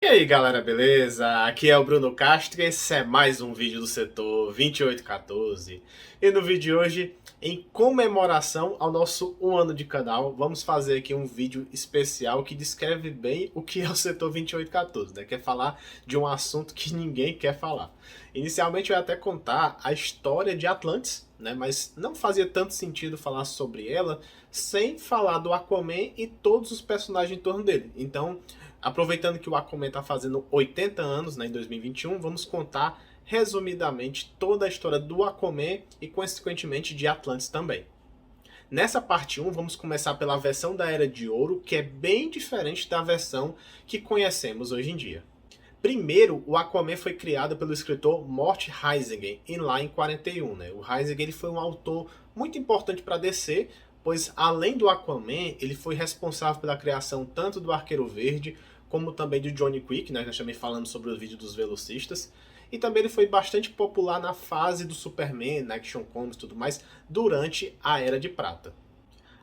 E aí galera, beleza? Aqui é o Bruno Castro e esse é mais um vídeo do setor 2814. E no vídeo de hoje, em comemoração ao nosso 1 ano de canal, vamos fazer aqui um vídeo especial que descreve bem o que é o setor 2814, né? Que é falar de um assunto que ninguém quer falar. Inicialmente eu ia até contar a história de Atlantis, né? Mas não fazia tanto sentido falar sobre ela sem falar do Aquaman e todos os personagens em torno dele. Então, aproveitando que o Aquaman está fazendo 80 anos, né, em 2021, vamos contar resumidamente toda a história do Aquaman e consequentemente de Atlantis também. Nessa parte 1, vamos começar pela versão da Era de Ouro, que é bem diferente da versão que conhecemos hoje em dia. Primeiro, o Aquaman foi criado pelo escritor Mort Heisingen, lá em 41. Né? O Heisingen ele foi um autor muito importante para DC, pois além do Aquaman, ele foi responsável pela criação tanto do Arqueiro Verde, como também do Johnny Quick, né? Nós também falamos sobre o vídeo dos velocistas. E também ele foi bastante popular na fase do Superman, na Action Comics e tudo mais, durante a Era de Prata.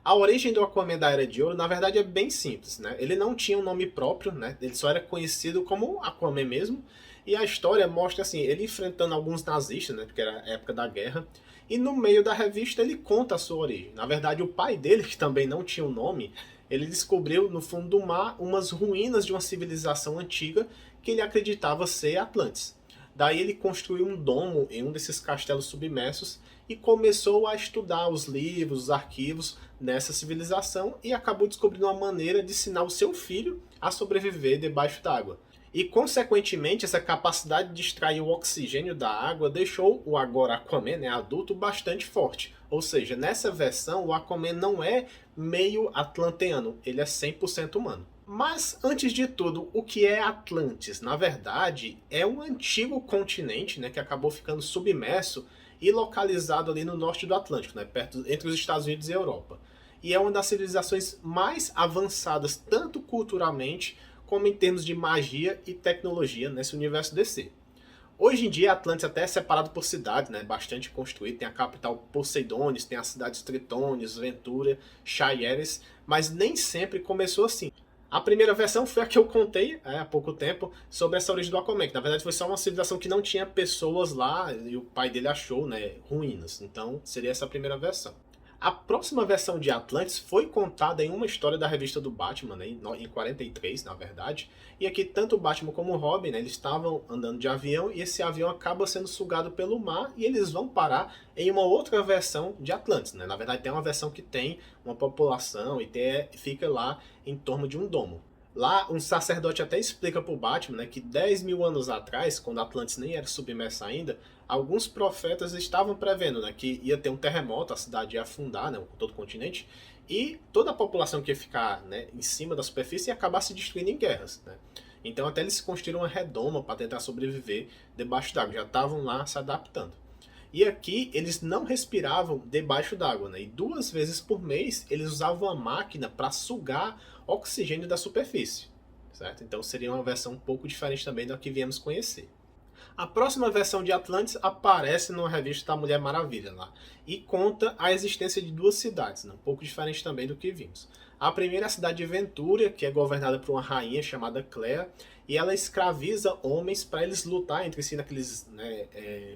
A origem do Aquaman da Era de Ouro, na verdade, é bem simples, né? Ele não tinha um nome próprio, né? Ele só era conhecido como Aquaman mesmo. E a história mostra, assim, ele enfrentando alguns nazistas, né? Porque era a época da guerra. E no meio da revista ele conta a sua origem. Na verdade, o pai dele, que também não tinha um nome, ele descobriu no fundo do mar umas ruínas de uma civilização antiga que ele acreditava ser Atlantis. Daí ele construiu um domo em um desses castelos submersos e começou a estudar os livros, os arquivos nessa civilização e acabou descobrindo uma maneira de ensinar o seu filho a sobreviver debaixo d'água. E, consequentemente, essa capacidade de extrair o oxigênio da água deixou o agora Aquaman, né, adulto, bastante forte. Ou seja, nessa versão, o Aquaman não é meio atlanteano, ele é 100% humano. Mas, antes de tudo, o que é Atlantis? Na verdade, é um antigo continente, né, que acabou ficando submerso e localizado ali no norte do Atlântico, né, perto, entre os Estados Unidos e a Europa. E é uma das civilizações mais avançadas, tanto culturalmente, como em termos de magia e tecnologia nesse universo DC. Hoje em dia, Atlantis até é separado por cidades, né, bastante construído. Tem a capital Poseidonis, tem as cidades Tritones, Ventura, Chaeres, mas nem sempre começou assim. A primeira versão foi a que eu contei há pouco tempo sobre essa origem do Aquaman, que na verdade foi só uma civilização que não tinha pessoas lá e o pai dele achou, né, ruínas. Então seria essa a primeira versão. A próxima versão de Atlantis foi contada em uma história da revista do Batman, né, em 43, na verdade. E aqui tanto o Batman como o Robin, né, eles estavam andando de avião e esse avião acaba sendo sugado pelo mar e eles vão parar em uma outra versão de Atlantis. Né? Na verdade tem uma versão que tem uma população e fica lá em torno de um domo. Lá, um sacerdote até explica para o Batman, né, que 10 mil anos atrás, quando Atlantis nem era submersa ainda, alguns profetas estavam prevendo, né, que ia ter um terremoto, a cidade ia afundar, né, todo o continente, e toda a população que ia ficar, né, em cima da superfície ia acabar se destruindo em guerras. Né. Então até eles construíram uma redoma para tentar sobreviver debaixo d'água, já estavam lá se adaptando. E aqui eles não respiravam debaixo d'água, né? E 2 vezes por mês eles usavam a máquina para sugar oxigênio da superfície, certo? Então seria uma versão um pouco diferente também da que viemos conhecer. A próxima versão de Atlantis aparece numa revista da Mulher Maravilha lá e conta a existência de 2 cidades, né? Um pouco diferente também do que vimos. A primeira é a cidade de Ventura, que é governada por uma rainha chamada Clea, e ela escraviza homens para eles lutar entre si naqueles, né,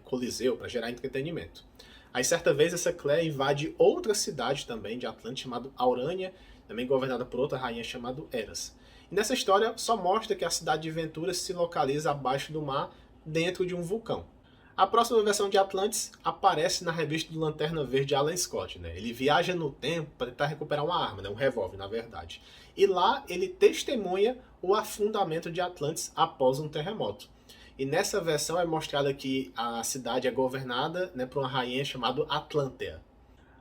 coliseu, para gerar entretenimento. Aí certa vez essa Clea invade outra cidade também de Atlantis, chamada Aurânia, também governada por outra rainha chamada Eras. E nessa história só mostra que a cidade de Ventura se localiza abaixo do mar, dentro de um vulcão. A próxima versão de Atlantis aparece na revista do Lanterna Verde Alan Scott. Né? Ele viaja no tempo para tentar recuperar uma arma, né? Um revólver, na verdade. E lá ele testemunha o afundamento de Atlantis após um terremoto. E nessa versão é mostrado que a cidade é governada, né, por uma rainha chamada Atlantea.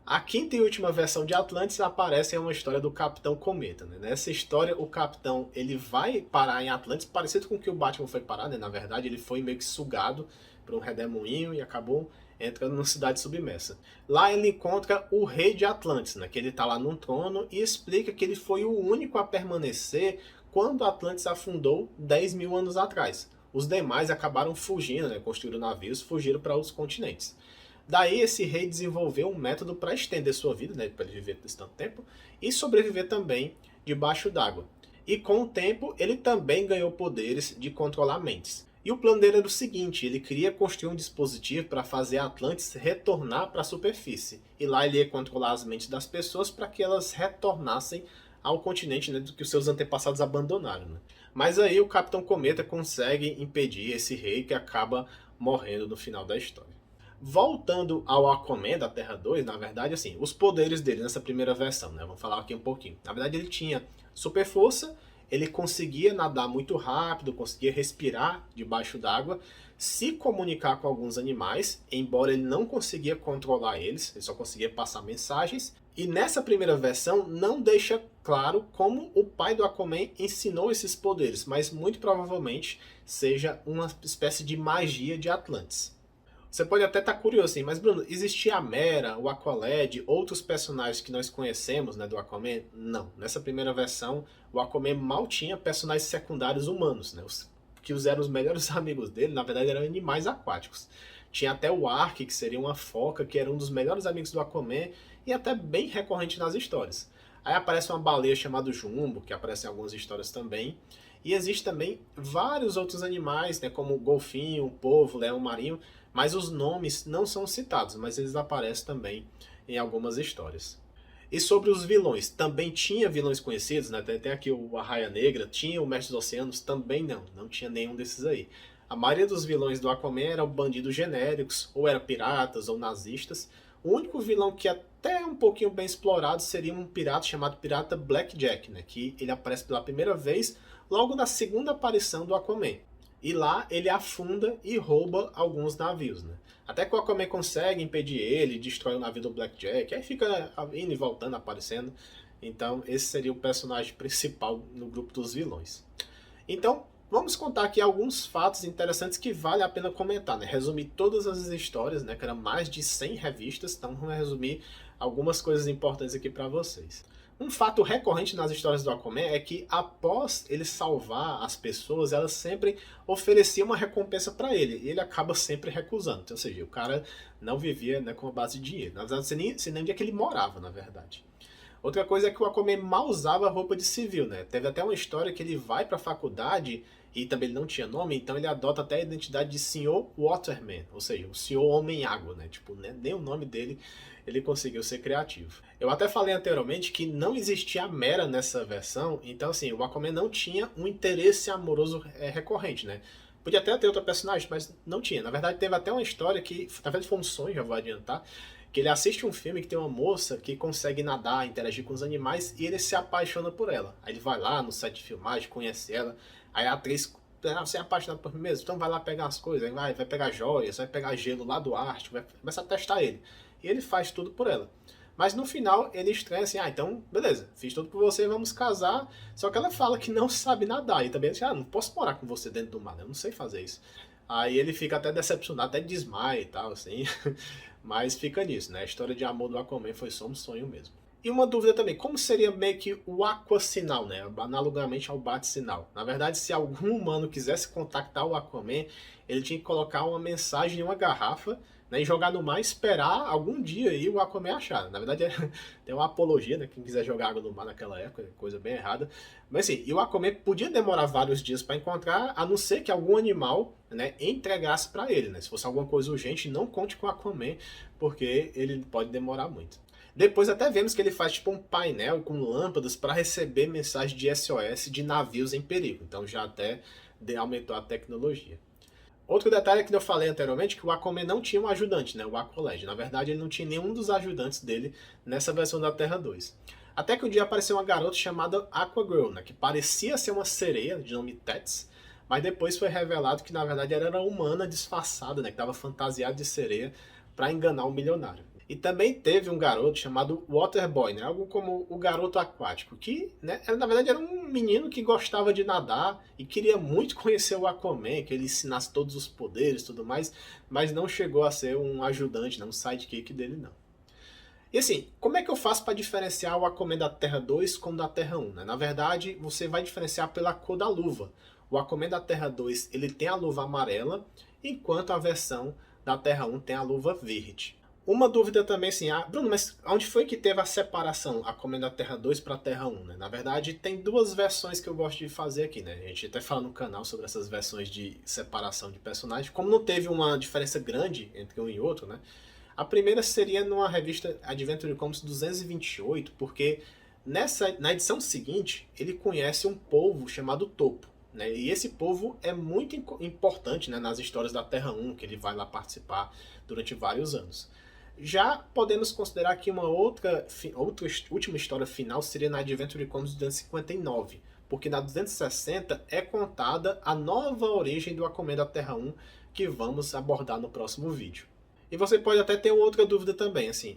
A quinta e última versão de Atlantis aparece em uma história do Capitão Cometa. Né? Nessa história, o Capitão ele vai parar em Atlantis, parecido com o que o Batman foi parar. Né? Na verdade, ele foi meio que sugado por um redemoinho e acabou entrando numa cidade submersa. Lá ele encontra o rei de Atlantis, né? Que ele está lá num trono e explica que ele foi o único a permanecer quando Atlantis afundou 10 mil anos atrás. Os demais acabaram fugindo, né? Construíram navios, fugiram para outros continentes. Daí esse rei desenvolveu um método para estender sua vida, né, para ele viver por tanto tempo, e sobreviver também debaixo d'água. E com o tempo, ele também ganhou poderes de controlar mentes. E o plano dele era o seguinte, ele queria construir um dispositivo para fazer Atlantis retornar para a superfície. E lá ele ia controlar as mentes das pessoas para que elas retornassem ao continente, né, do que os seus antepassados abandonaram. Né? Mas aí o Capitão Cometa consegue impedir esse rei que acaba morrendo no final da história. Voltando ao Aquaman da Terra 2, na verdade, assim, os poderes dele nessa primeira versão, né? Vamos falar aqui um pouquinho. Na verdade, ele tinha super força, ele conseguia nadar muito rápido, conseguia respirar debaixo d'água, se comunicar com alguns animais, embora ele não conseguia controlar eles, ele só conseguia passar mensagens. E nessa primeira versão não deixa claro como o pai do Aquaman ensinou esses poderes, mas muito provavelmente seja uma espécie de magia de Atlantis. Você pode até estar curioso assim, mas Bruno, existia a Mera, o Aqualad, outros personagens que nós conhecemos, né, do Aquaman? Não. Nessa primeira versão, o Aquaman mal tinha personagens secundários humanos, né? Os eram os melhores amigos dele, na verdade, eram animais aquáticos. Tinha até o Ark, que seria uma foca, que era um dos melhores amigos do Aquaman e até bem recorrente nas histórias. Aí aparece uma baleia chamada Jumbo, que aparece em algumas histórias também. E existe também vários outros animais, né, como o golfinho, o polvo, o leão marinho, mas os nomes não são citados, mas eles aparecem também em algumas histórias. E sobre os vilões, também tinha vilões conhecidos, né? Tem aqui o Arraia Negra, tinha o Mestre dos Oceanos, também não tinha nenhum desses aí. A maioria dos vilões do Aquaman eram bandidos genéricos, ou eram piratas ou nazistas. O único vilão que até é um pouquinho bem explorado seria um pirata chamado Pirata Blackjack, né? Que ele aparece pela primeira vez logo na segunda aparição do Aquaman. E lá ele afunda e rouba alguns navios, né? Até que o Aquaman consegue impedir ele, destrói o navio do Blackjack, aí fica indo e voltando, aparecendo. Então esse seria o personagem principal no grupo dos vilões. Então, vamos contar aqui alguns fatos interessantes que vale a pena comentar, né? Resumir todas as histórias, né? Que eram mais de 100 revistas, então vamos resumir algumas coisas importantes aqui para vocês. Um fato recorrente nas histórias do Aquaman é que após ele salvar as pessoas, elas sempre ofereciam uma recompensa para ele, e ele acaba sempre recusando. Então, ou seja, o cara não vivia, né, com a base de dinheiro. Na verdade, você nem onde é que ele morava, na verdade. Outra coisa é que o Aquaman mal usava roupa de civil, né? Teve até uma história que ele vai para a faculdade e também ele não tinha nome, então ele adota até a identidade de Sr. Waterman, ou seja, o Sr. Homem-Água, né? Tipo, né? Nem o nome dele ele conseguiu ser criativo. Eu até falei anteriormente que não existia a Mera nessa versão, então assim, o Aquaman não tinha um interesse amoroso recorrente, né? Podia até ter outro personagem, mas não tinha. Na verdade, teve até uma história que, na verdade, foi um sonho, já vou adiantar, que ele assiste um filme que tem uma moça que consegue nadar, interagir com os animais e ele se apaixona por ela. Aí ele vai lá no set de filmagem, conhece ela, aí a atriz, você é apaixonado por mim mesmo? Então vai lá pegar as coisas, aí vai pegar joias, vai pegar gelo lá do Ártico, vai começar a testar ele. E ele faz tudo por ela. Mas no final ele estranha assim, então beleza, fiz tudo por você, vamos casar. Só que ela fala que não sabe nadar. E também diz, não posso morar com você dentro do mar, eu não sei fazer isso. Aí ele fica até decepcionado, até desmaia e tal, assim. Mas fica nisso, né? A história de amor do Aquaman foi só um sonho mesmo. E uma dúvida também, como seria meio que o Aquasinal, né? Analogamente ao bate-sinal. Na verdade, se algum humano quisesse contactar o Aquaman, ele tinha que colocar uma mensagem em uma garrafa, né, e jogar no mar e esperar algum dia aí o Aquaman achar. Na verdade, tem uma apologia, né? Quem quiser jogar água no mar naquela época, coisa bem errada. Mas assim, e o Aquaman podia demorar vários dias para encontrar, a não ser que algum animal, né, entregasse para ele, né? Se fosse alguma coisa urgente, não conte com o Aquaman, porque ele pode demorar muito. Depois até vemos que ele faz tipo um painel com lâmpadas para receber mensagem de SOS de navios em perigo. Então já até aumentou a tecnologia. Outro detalhe é que eu falei anteriormente que o Aquaman não tinha um ajudante, né, o Aqualad. Na verdade, ele não tinha nenhum dos ajudantes dele nessa versão da Terra 2. Até que um dia apareceu uma garota chamada Aquagirl, né, que parecia ser uma sereia, de nome Tets, mas depois foi revelado que na verdade ela era humana disfarçada, né, que estava fantasiada de sereia para enganar o milionário. E também teve um garoto chamado Waterboy, né? Algo como o garoto aquático, que, né, na verdade era um menino que gostava de nadar e queria muito conhecer o Aquaman, que ele ensinasse todos os poderes e tudo mais, mas não chegou a ser um ajudante, não, um sidekick dele não. E assim, como é que eu faço para diferenciar o Aquaman da Terra 2 com o da Terra 1? Né? Na verdade, você vai diferenciar pela cor da luva. O Aquaman da Terra 2 ele tem a luva amarela, enquanto a versão da Terra 1 tem a luva verde. Uma dúvida também, assim, Bruno, mas onde foi que teve a separação, Aquaman da Terra 2 para a Terra 1, né? Na verdade, tem duas versões que eu gosto de fazer aqui, né? A gente até fala no canal sobre essas versões de separação de personagens. Como não teve uma diferença grande entre um e outro, né? A primeira seria numa revista Adventure Comics 228, porque na edição seguinte, ele conhece um povo chamado Topo, né? E esse povo é muito importante, né, nas histórias da Terra 1, que ele vai lá participar durante vários anos. Já podemos considerar que uma outra última história final seria na Adventure Comics 259, porque na 260 é contada a nova origem do Aquaman da Terra 1, que vamos abordar no próximo vídeo. E você pode até ter outra dúvida também, assim,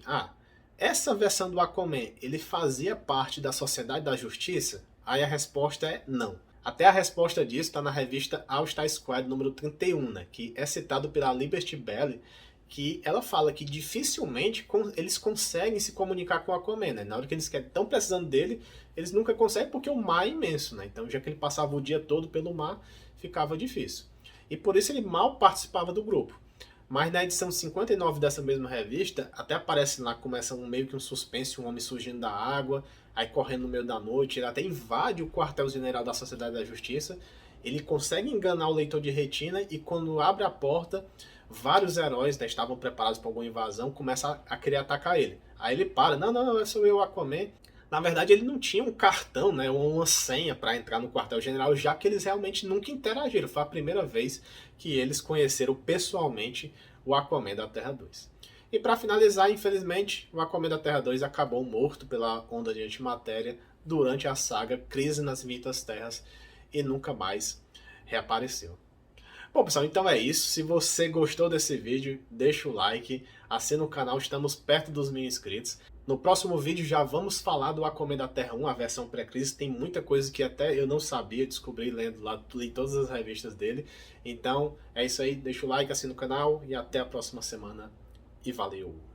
essa versão do Aquaman, ele fazia parte da Sociedade da Justiça? Aí a resposta é não. Até a resposta disso está na revista All Star Squad número 31, né, que é citado pela Liberty Bell, que ela fala que dificilmente eles conseguem se comunicar com o Aquaman, né? Na hora que eles estão precisando dele, eles nunca conseguem porque o mar é imenso, né? Então, já que ele passava o dia todo pelo mar, ficava difícil. E por isso ele mal participava do grupo. Mas na edição 59 dessa mesma revista, até aparece lá, começa meio que um suspense, um homem surgindo da água, aí correndo no meio da noite, ele até invade o quartel-general da Sociedade da Justiça, ele consegue enganar o leitor de retina e quando abre a porta, vários heróis, né, estavam preparados para alguma invasão, começam a querer atacar ele. Aí ele para, não, sou eu, Aquaman. Na verdade, ele não tinha um cartão, né, ou uma senha para entrar no quartel-general, já que eles realmente nunca interagiram. Foi a primeira vez que eles conheceram pessoalmente o Aquaman da Terra 2. E para finalizar, infelizmente, o Aquaman da Terra 2 acabou morto pela onda de antimatéria durante a saga Crise nas Infinitas Terras e nunca mais reapareceu. Bom, pessoal, então é isso. Se você gostou desse vídeo, deixa o like, assina o canal, estamos perto dos 1000 inscritos. No próximo vídeo já vamos falar do Aquaman da Terra 1, a versão pré-crise. Tem muita coisa que até eu não sabia, descobri lendo lá, li todas as revistas dele. Então é isso aí, deixa o like, assina o canal e até a próxima semana. E valeu!